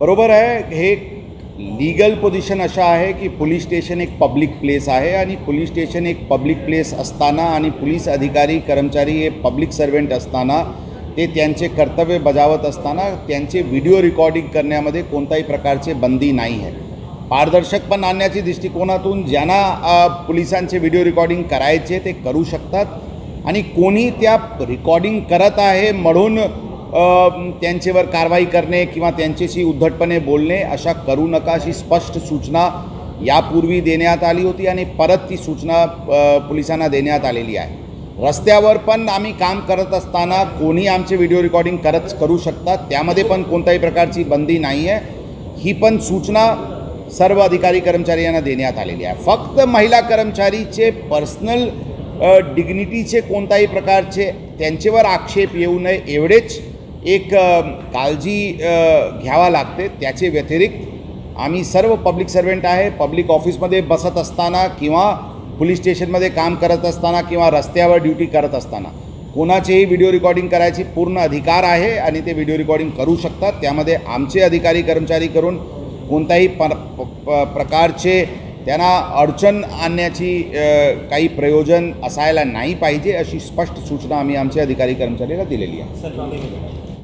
बरोबर आहे। हे लीगल पोझिशन अशा आहे की पोलीस स्टेशन एक पब्लिक प्लेस आहे आणि पोलीस स्टेशन एक पब्लिक प्लेस असताना आणि पोलीस अधिकारी कर्मचारी हे पब्लिक सर्वेंट असताना ते त्यांचे कर्तव्य बजावत असताना त्यांचे व्हिडिओ रेकॉर्डिंग करण्यामध्ये कोणत्याही प्रकारचे बंदी नाही आहे। पारदर्शकपण आणण्याच्या दृष्टिकोनातून ज्यांना पोलिसांचे व्हिडिओ रेकॉर्डिंग करायचे ते करू शकतात आणि कोणी त्या रेकॉर्डिंग करत आहे म्हणून त्यांच्यावर कारवाई करणे किंवा त्यांच्याशी उद्धटपणे बोलणे अशा करू नका अशी स्पष्ट सूचना यापूर्वी देण्यात आली होती आणि परत ती सूचना पोलिसांना देण्यात आलेली आहे। रस्त्यावर पण आम्ही काम करत असताना कोणी आमचे व्हिडिओ रेकॉर्डिंग करू शकतात, त्यामध्ये पण कोणत्याही प्रकारची बंदी नाही आहे। ही पण सूचना सर्व अधिकारी कर्मचारी यांना देण्यात आलेली आहे। फक्त महिला कर्मचारीचे पर्सनल डिग्निटीचे कोणत्याही प्रकारचे त्यांच्यावर आक्षेप येऊ नये एवढेच एक काळजी घ्यावा लागते। त्याचे व्यतिरिक्त आम्ही सर्व पब्लिक सर्वेंट आहे, पब्लिक ऑफिसमध्ये बसत असताना किंवा पोलीस स्टेशनमध्ये काम करत असताना किंवा रस्त्यावर ड्युटी करत असताना कोणाचेही व्हिडिओ रेकॉर्डिंग करायची पूर्ण अधिकार आहे आणि ते व्हिडिओ रेकॉर्डिंग करू शकतात। त्यामध्ये आमचे अधिकारी कर्मचारी करून कोणत्याही प्रकारचे त्यांना अडचण आणण्याची काही प्रयोजन असायला नाही पाहिजे अशी स्पष्ट सूचना आम्ही आमच्या अधिकारी कर्मचाऱ्याला दिलेली आहे।